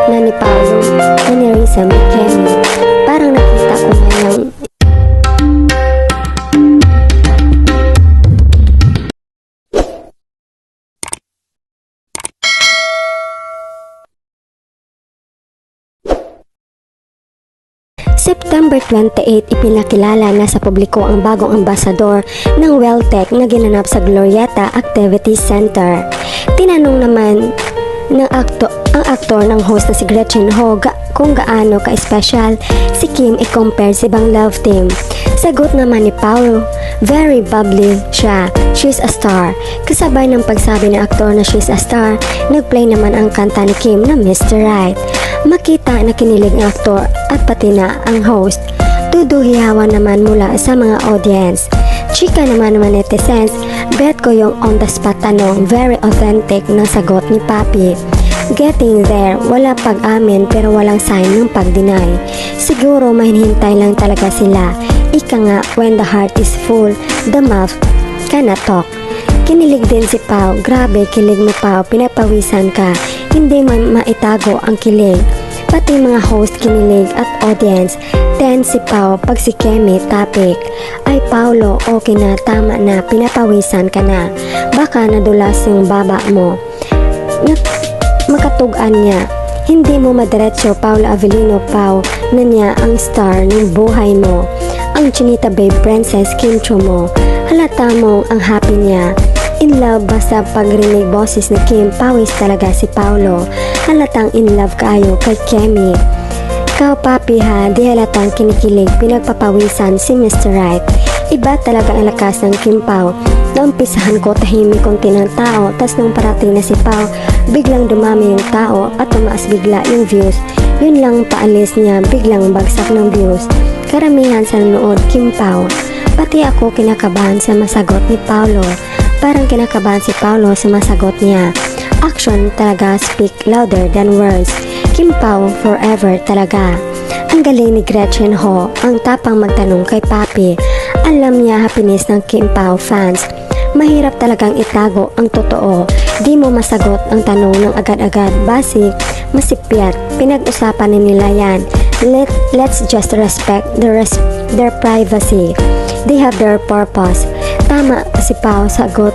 na ni Paolo na ni Risa ni Kemi. Parang nakita ko na yung September 28, ipinakilala na sa publiko ang bagong ambasador ng Welltech na ginanap sa Glorieta Activity Center. Tinanong naman ng ang aktor ng host na si Gretchen Ho kung gaano ka-special si Kim i-compare sa ibang love team. Sagot naman ni Paolo, very bubbly siya, she's a star. Kasabay ng pagsabi ng aktor na she's a star, nagplay naman ang kanta ni Kim na Mr. Right. Makita na kinilig ng aktor at pati na ang host. Tuduhihawan naman mula sa mga audience. Chika naman netizens, bet ko yung on the spot tanong, very authentic na sagot ni Papi. Getting there, wala pag-amin pero walang sign ng pag-deny. Siguro mahinhintay lang talaga sila. Ika nga, when the heart is full, the mouth cannot talk. Kinilig din si Pao, grabe kilig mo Pao, pinapawisan ka, hindi man maitago ang kilig. Pati mga host kinilig at audience, then si Pao pag si Kemi topic. Ay Paolo, okay na, tama na, pinapawisan ka na. Baka nadulas yung baba mo. Makatugan niya, hindi mo madiretso Paolo Avellino Pao na niya ang star ng buhay mo. Ang Chinita Babe Princess Kim Cho mo, halata mo ang happy niya. In love basta pagrinig boses ni Kim, pawis talaga si Paolo. Halatang in love kayo kay Kemi. Kao Papi ha, di halatang kinikilig, pinagpapawisan si Mr. Right. Iba talaga ang lakas ng Kim Pao. Naumpisahan ko tahimik konti ng tao, tas nung parating na si Pao, biglang dumami yung tao at tumaas bigla yung views. Yun lang paalis niya, biglang bagsak ng views. Karamihan sa nanood Kim Pao. Pati ako kinakabahan sa masagot ni Paolo. Parang kinakabahan si Paolo sa masagot niya. Action talaga speak louder than words. Kim Pao forever talaga. Ang galing ni Gretchen Ho, ang tapang magtanong kay Papi. Alam niya happiness ng Kim Pao fans. Mahirap talagang itago ang totoo. Di mo masagot ang tanong ng agad-agad. Basic, masipyat, pinag-usapan nila yan. Let's just respect their privacy. They have their purpose. Tama si Pao sagot.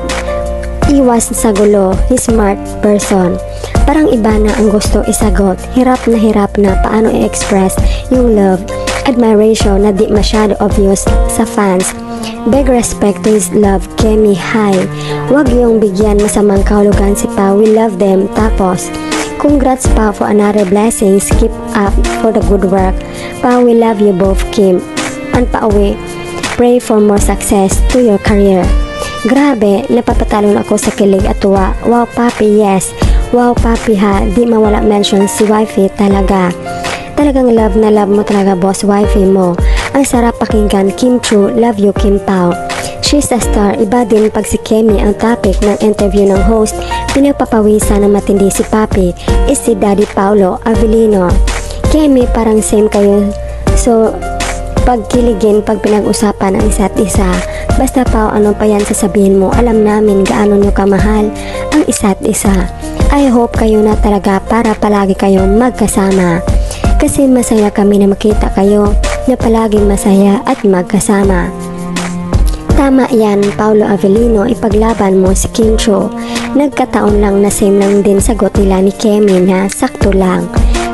Iwas sa gulo, he's smart person. Parang iba na ang gusto isagot. Hirap na paano i-express yung love, admiration na di masyado obvious sa fans. Big respect to his love, Kemi High. Wag yung bigyan masamang kahulugan si Pao, we love them. Tapos, congrats Pao for another blessings. Keep up for the good work. Pao, we love you both, Kim. And pauwi, pray for more success to your career. Grabe, napapatalon ako sa kilig at tuwa. Wow Papi, yes. Wow Papi ha, di mawala mention si wifey talaga. Talagang love na love mo talaga boss wifey mo. Ang sarap pakinggan, Kim Chu, love you Kim Pao. She's a star, iba din pag si Kemi ang topic ng interview ng host. Pinagpapawisan ng matindi si Papi is si Daddy Paolo Avellino. Kemi parang same kayo. So, pagkiligin pag pinag-usapan ang isa't isa. Basta Pao, ano pa yan sasabihin mo, alam namin gaano nyo kamahal ang isa't isa. I hope kayo na talaga para palagi kayong magkasama. Kasi masaya kami na makita kayo na palaging masaya at magkasama. Tama yan, Paolo Avellino, ipaglaban mo si Kim Cho. Nagkataon lang na same lang din sagot nila ni Kemi na sakto lang.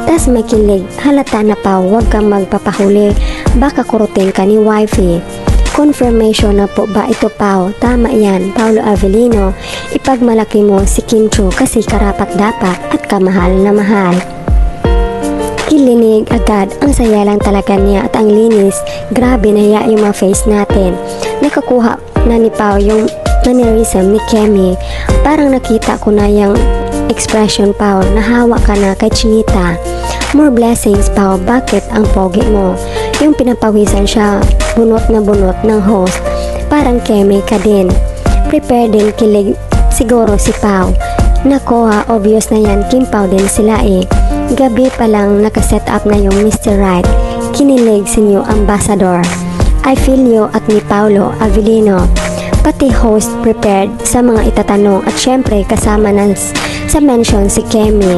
Tas may kilig, halata na Pao, huwag kang magpapahuli, baka kurutin ka ni wifey. Confirmation na po ba ito Pao? Tama yan, Paolo Avellino, ipagmalaki mo si Kim Cho kasi karapat dapat at kamahal na mahal. Kilinig agad, ang saya lang talaga niya at ang linis, grabe na yung mga face natin. Nakakuha na ni Pao yung mannerism ni Kemi, parang nakita ko na yung expression Pao, nahawa ka na kay Chinita. More blessings Pao, bakit ang pogi mo? Yung pinapawisan siya, bunot na bunot ng host. Parang Kemi ka din. Prepare din kilig siguro si Pao. Nako ha, obvious na yan, Kim Pao din sila eh. Gabi pa lang nakaset up na yung Mr. Right. Kinilig si new ambassador. I feel you at ni Paolo Avellino. Pati host prepared sa mga itatanong at syempre kasama na sa mention si Kemi.